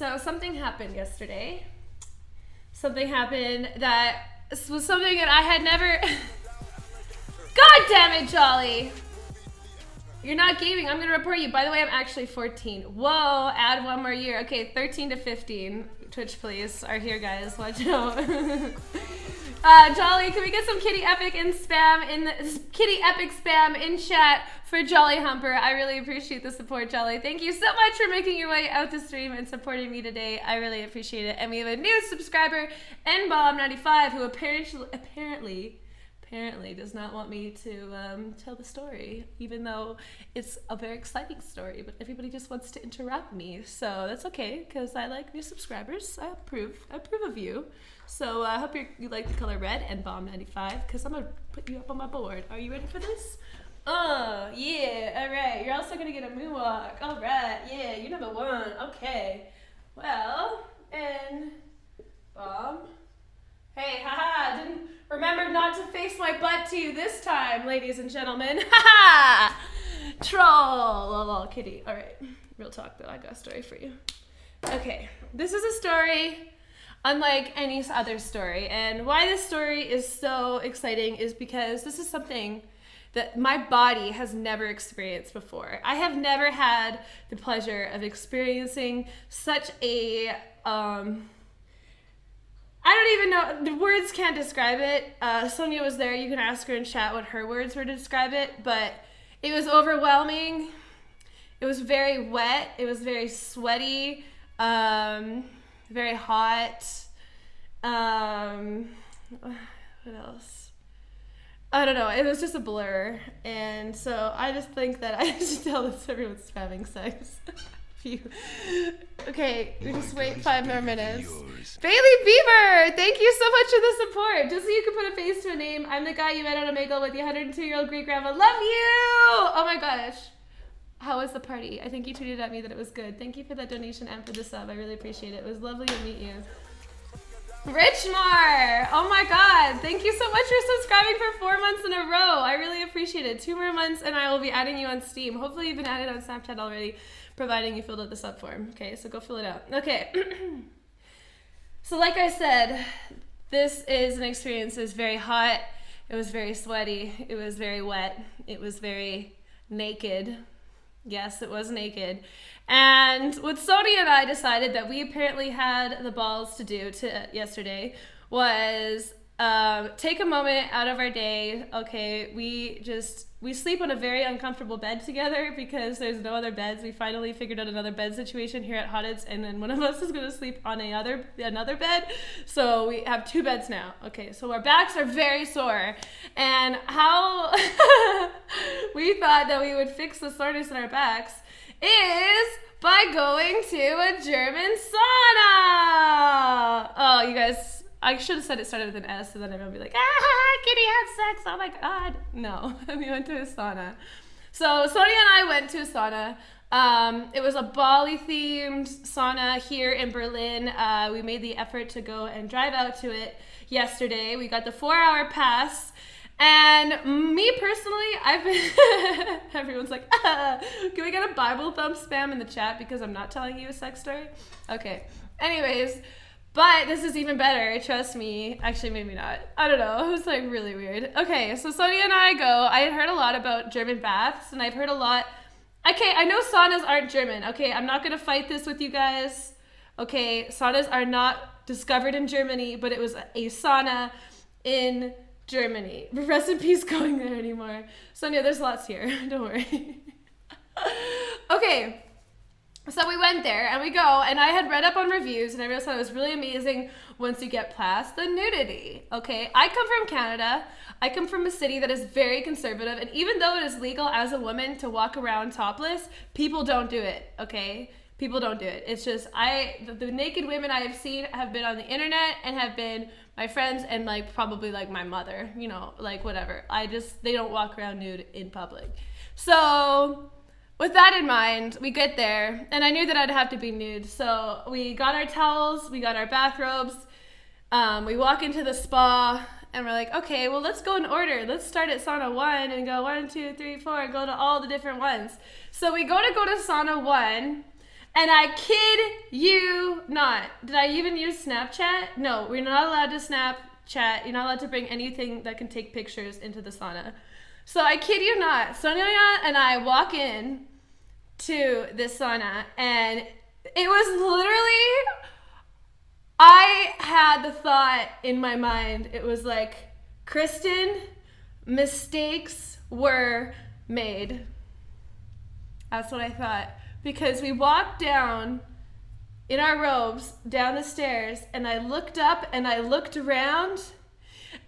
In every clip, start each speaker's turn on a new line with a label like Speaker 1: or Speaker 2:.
Speaker 1: So something happened yesterday. Something happened that was something that I had never... God damn it, Jolly! You're not gaming. I'm gonna report you. By the way, I'm actually 14. Whoa, add one more year. Okay, 13 to 15. Twitch please are here, guys. Watch out. Jolly, can we get some Kitty Epic and spam in the Kitty Epic spam in chat for Jolly Humper? I really appreciate the support, Jolly. Thank you so much for making your way out to stream and supporting me today. I really appreciate it. And we have a new subscriber, NBomb95, who apparently does not want me to tell the story, even though it's a very exciting story, but everybody just wants to interrupt me. So that's okay, because I like new subscribers. I approve of you. So I hope you like the color red and Bomb95, because I'm going to put you up on my board. Are you ready for this? Oh, yeah, all right. You're also going to get a moonwalk. All right, yeah, you're number one. Okay. Well, and Bomb. Hey, haha, didn't remember not to face my butt to you this time, ladies and gentlemen. Haha! Troll, lol, kitty. All right, real talk though, I got a story for you. Okay, this is a story unlike any other story, and why this story is so exciting is because this is something that my body has never experienced before. I have never had the pleasure of experiencing such a, I don't even know, the words can't describe it. Sonia was there, you can ask her in chat what her words were to describe it, but it was overwhelming. It was very wet, it was very sweaty, very hot. What else? I don't know, it was just a blur. And so I just think that I should tell this everyone's having sex. Okay, we just wait 5 more minutes. Bailey Beaver, thank you so much for the support. Just so you can put a face to a name, I'm the guy you met on Omegle with the 102-year-old great grandma. Love you! Oh my gosh. How was the party? I think you tweeted at me that it was good. Thank you for that donation and for the sub. I really appreciate it. It was lovely to meet you. Richmar! Oh my god. Thank you so much for subscribing for 4 months in a row. I really appreciate it. 2 more months and I will be adding you on Steam. Hopefully you've been added on Snapchat already, providing you filled out the sub form. Okay, so go fill it out. Okay. So like I said, this is an experience. It was very hot. It was very sweaty. It was very wet. It was very naked. Yes, it was naked. And what Sonia and I decided that we apparently had the balls to do yesterday was take a moment out of our day. Okay, we sleep on a very uncomfortable bed together because there's no other beds. We finally figured out another bed situation here at Hoddits, and then one of us is gonna sleep on another bed. So we have 2 beds now. Okay, so our backs are very sore. And how we thought that we would fix the soreness in our backs is by going to a German sauna. Oh, you guys, I should have said it started with an S, and then everyone would be like, Kitty had sex, oh my god. No, we went to a sauna. So Sonia and I went to a sauna. It was a Bali-themed sauna here in Berlin. We made the effort to go and drive out to it yesterday. We got the 4-hour pass. And me personally, I've been, everyone's like, can we get a Bible thumb spam in the chat because I'm not telling you a sex story? Okay, anyways, but this is even better, trust me. Actually, maybe not. I don't know, it was like really weird. Okay, so Sonia and I go, I had heard a lot about German baths, and I've heard a lot, okay, I know saunas aren't German. Okay, I'm not gonna fight this with you guys. Okay, saunas are not discovered in Germany, but it was a sauna in Germany. Rest in peace going there anymore. Sonia, there's lots here. Don't worry. Okay. So we went there and we go, and I had read up on reviews and I realized it was really amazing once you get past the nudity. Okay. I come from Canada. I come from a city that is very conservative, and even though it is legal as a woman to walk around topless, people don't do it. Okay. People don't do it. It's just, the naked women I have seen have been on the internet and have been my friends and like probably like my mother, you know, like whatever. They don't walk around nude in public. So with that in mind, we get there and I knew that I'd have to be nude. So we got our towels, we got our bathrobes, we walk into the spa and we're like, okay, well, let's go in order. Let's start at sauna 1 and go 1, 2, 3, 4 and go to all the different ones. So we go to sauna 1. And I kid you not. Did I even use Snapchat? No, we're not allowed to Snapchat. You're not allowed to bring anything that can take pictures into the sauna. So I kid you not, Sonia and I walk in to this sauna, and it was literally, I had the thought in my mind, it was like, Kristen, mistakes were made. That's what I thought. Because we walked down in our robes, down the stairs, and I looked up and I looked around,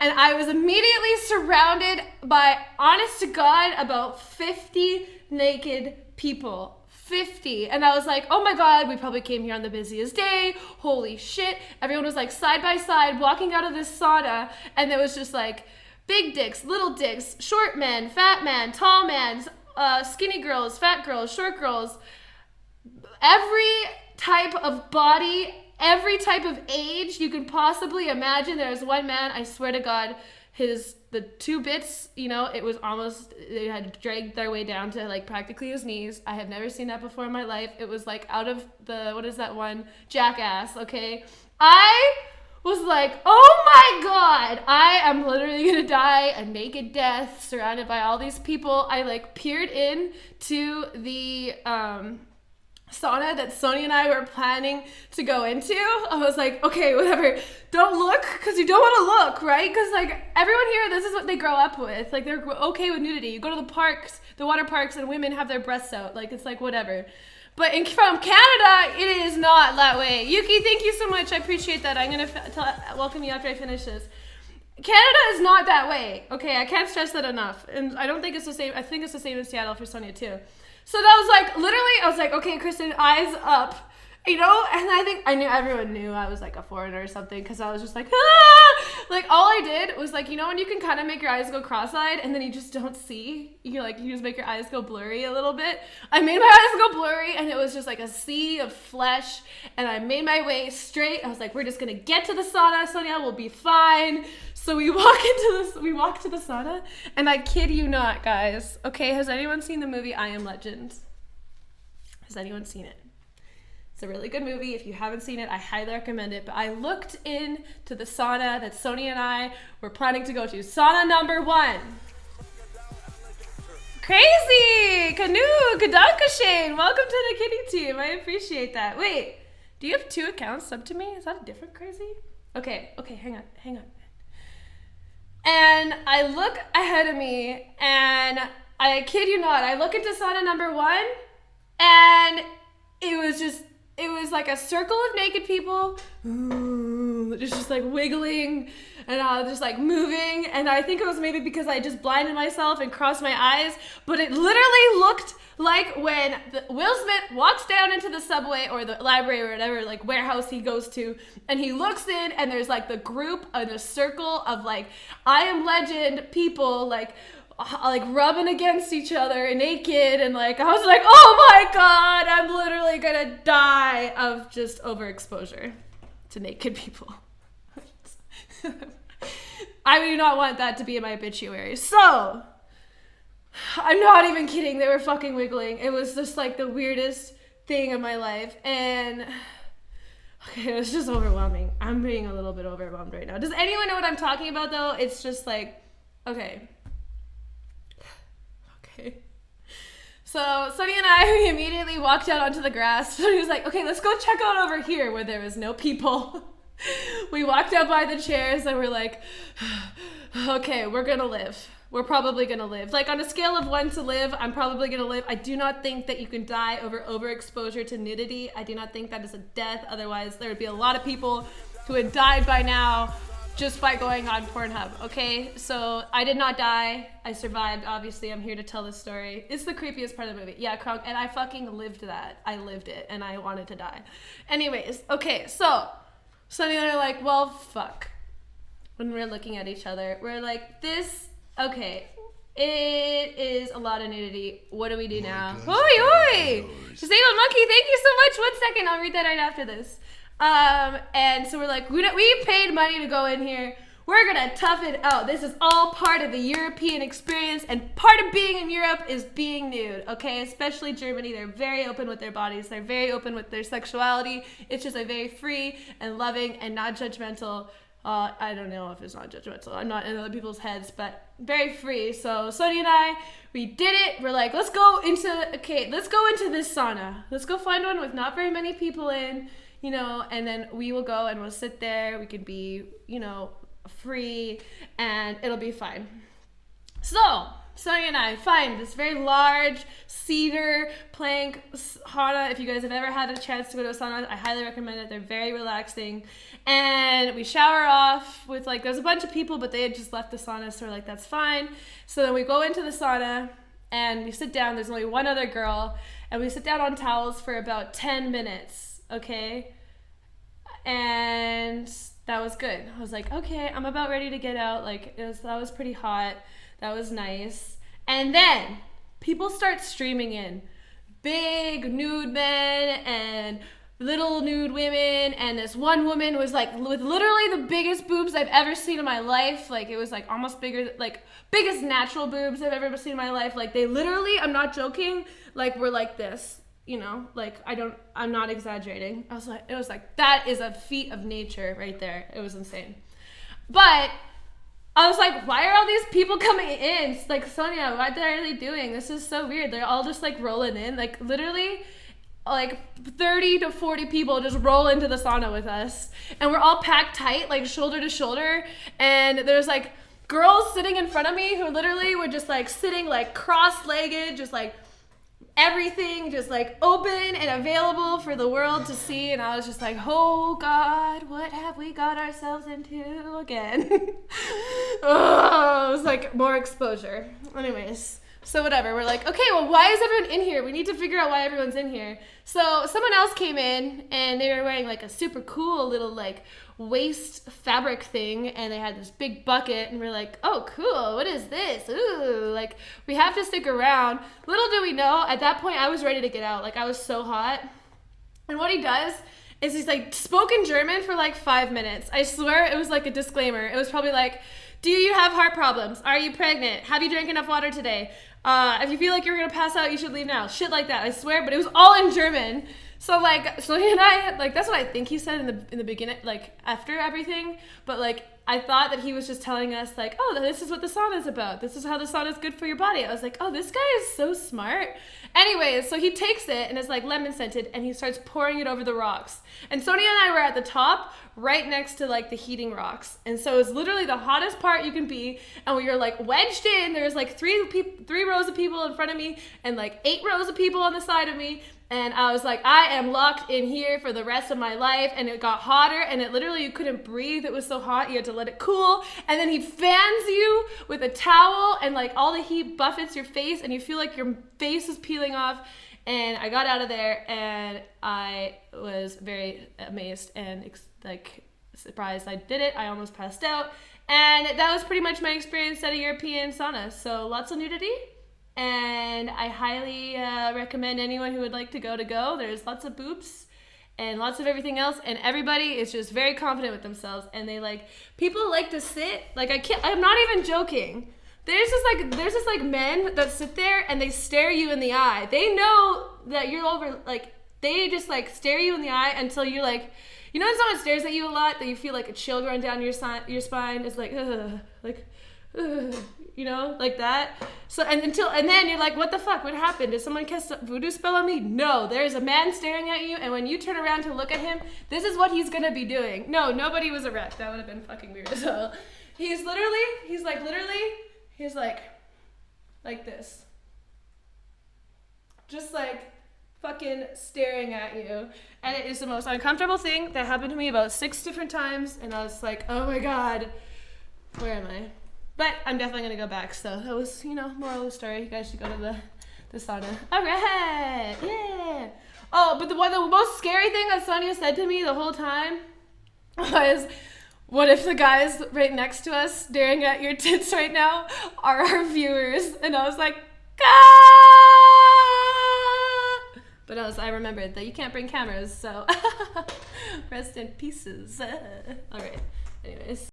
Speaker 1: and I was immediately surrounded by, honest to God, about 50 naked people. 50. And I was like, oh my God, we probably came here on the busiest day. Holy shit. Everyone was like side by side walking out of this sauna, and there was just like big dicks, little dicks, short men, fat men, tall men, skinny girls, fat girls, short girls, every type of body, every type of age you could possibly imagine. There was one man, I swear to God, the two bits, you know, it was almost, they had dragged their way down to like practically his knees. I have never seen that before in my life. It was like out of the, what is that one? Jackass, okay? I was like, oh my God, I am literally gonna die a naked death surrounded by all these people. I like peered in to the sauna that Sonia and I were planning to go into. I was like, okay, whatever, don't look, because you don't want to look, right? Because like everyone here, this is what they grow up with. Like they're okay with nudity. You go to the parks, the water parks, and women have their breasts out. Like it's like whatever. But from Canada, it is not that way. Yuki, thank you so much. I appreciate that. I'm going to welcome you after I finish this. Canada is not that way. Okay, I can't stress that enough. And I don't think it's the same. I think it's the same in Seattle for Sonia too. So that was like, literally, I was like, okay, Kristen, eyes up. You know, and I think everyone knew I was like a foreigner or something, because I was just like, ah! Like all I did was like, you know, when you can kind of make your eyes go cross-eyed and then you just don't see, you just make your eyes go blurry a little bit. I made my eyes go blurry, and it was just like a sea of flesh, and I made my way straight. I was like, we're just gonna get to the sauna, Sonia, we'll be fine. So we walk to the sauna, and I kid you not, guys. Okay, has anyone seen the movie I Am Legend? Has anyone seen it? It's a really good movie. If you haven't seen it, I highly recommend it. But I looked into the sauna that Sonia and I were planning to go to. Sauna number 1. Crazy! Canoe! Kadakashane! Welcome to the kitty team. I appreciate that. Wait, do you have 2 accounts sub to me? Is that a different crazy? Okay, hang on. And I look ahead of me, and I kid you not, I look into sauna number 1, and it was like a circle of naked people, just like wiggling, and I was just like moving, and I think it was maybe because I just blinded myself and crossed my eyes, but it literally looked like when Will Smith walks down into the subway or the library or whatever, like warehouse he goes to, and he looks in, and there's like the group and a circle of like I Am Legend people like rubbing against each other naked, and like I was like, oh my God, I'm literally gonna die of just overexposure to naked people. I do not want that to be in my obituary. So I'm not even kidding, they were fucking wiggling. It was just like the weirdest thing of my life, and okay, it was just overwhelming. I'm being a little bit overwhelmed right now. Does anyone know what I'm talking about though? It's just like, okay. So Sonia and I, we immediately walked out onto the grass. So he was like, okay, let's go check out over here where there was no people. We walked out by the chairs, and we're like, okay, we're gonna live. We're probably gonna live. Like on a scale of 1 to live, I'm probably gonna live. I do not think that you can die over overexposure to nudity. I do not think that is a death. Otherwise, there would be a lot of people who had died by now just by going on Pornhub, okay? So I did not die. I survived. Obviously, I'm here to tell this story. It's the creepiest part of the movie. Yeah, Kronk, and I fucking lived that. I lived it, and I wanted to die. Anyways, okay, so Sonny and I are like, well, fuck. When we're looking at each other, we're like, okay, it is a lot of nudity. What do we do now? Oi! Disabled Monkey, thank you so much. 1 second, I'll read that right after this. And so we're like, we paid money to go in here. We're gonna tough it out. This is all part of the European experience, and part of being in Europe is being nude, okay? Especially Germany. They're very open with their bodies. They're very open with their sexuality. It's just a very free and loving and not judgmental. I don't know if it's not judgmental. I'm not in other people's heads, but very free. So Sonia and I, we did it. We're like, let's go into this sauna. Let's go find one with not very many people in, you know, and then we will go and we'll sit there. We could be, you know, free, and it'll be fine. So Sonia and I find this very large cedar plank sauna. If you guys have ever had a chance to go to a sauna, I highly recommend it. They're very relaxing. And we shower off with, like, there's a bunch of people, but they had just left the sauna, so we're like, that's fine. So then we go into the sauna and we sit down. There's only one other girl, and we sit down on towels for about 10 minutes, okay? And that was good. I was like, okay, I'm about ready to get out. Like, that was pretty hot. That was nice. And then people start streaming in. Big nude men and little nude women. And this one woman was like with literally the biggest boobs I've ever seen in my life. Like, it was like almost bigger, like biggest natural boobs I've ever seen in my life. Like, they literally, I'm not joking, like were like this, you know, like I'm not exaggerating. It was like, that is a feat of nature right there. It was insane. But I was like, why are all these people coming in? It's like, Sonia, what are they doing? This is so weird. They're all just like rolling in. Like, literally, like 30 to 40 people just roll into the sauna with us. And we're all packed tight, like shoulder to shoulder. And there's like girls sitting in front of me who literally were just like sitting like cross-legged, just like everything just like open and available for the world to see. And I was just like, oh God, what have we got ourselves into again? Oh, it was like more exposure. Anyways, so whatever, we're like, okay, well, why is everyone in here? We need to figure out why everyone's in here. So someone else came in and they were wearing like a super cool little like waist fabric thing, and they had this big bucket, and we're like, oh cool, what is this? Ooh, like, we have to stick around. Little do we know, at that point I was ready to get out. Like, I was so hot. And what he does is he's like spoke in German for like 5 minutes. I swear it was like a disclaimer. It was probably like, do you have heart problems? Are you pregnant? Have you drank enough water today? If you feel like you're gonna pass out, you should leave now. Shit like that, I swear. But it was all in German. So like, Sonia and I, like, that's what I think he said in the beginning, like after everything. But like, I thought that he was just telling us like, oh, this is what the sauna is about. This is how the sauna is good for your body. I was like, oh, this guy is so smart. Anyways, so he takes it and it's like lemon scented, and he starts pouring it over the rocks. And Sonia and I were at the top, right next to like the heating rocks. And so it's literally the hottest part you can be. And we were like wedged in. There's like three rows of people in front of me and like 8 rows of people on the side of me. And I was like, I am locked in here for the rest of my life. And it got hotter, and it literally, you couldn't breathe. It was so hot, you had to let it cool. And then he fans you with a towel, and like all the heat buffets your face, and you feel like your face is peeling off. And I got out of there, and I was very amazed and like surprised I did it. I almost passed out. And that was pretty much my experience at a European sauna. So lots of nudity. And I highly recommend anyone who would like to go. There's lots of boobs and lots of everything else, and everybody is just very confident with themselves, and they like, people like to sit, like, I'm not even joking. There's just like men that sit there and they stare you in the eye. They know that you're over, like, they just like stare you in the eye until you're like, you know when someone stares at you a lot that you feel like a chill run down your spine? It's like, you know, like that. So, and then you're like, what the fuck? What happened? Did someone cast a voodoo spell on me? No, there's a man staring at you, and when you turn around to look at him, this is what he's gonna be doing. No, nobody was erect. That would have been fucking weird. So, he's like this. Just like fucking staring at you. And it is the most uncomfortable thing that happened to me about 6 different times, and I was like, oh my God, where am I? But I'm definitely gonna go back, so that was, you know, moral of the story. You guys should go to the sauna. All right, yeah. Oh, but the most scary thing that Sonia said to me the whole time was, what if the guys right next to us staring at your tits right now are our viewers? And I was like, ah! But I remembered that you can't bring cameras, so rest in pieces. All right, anyways.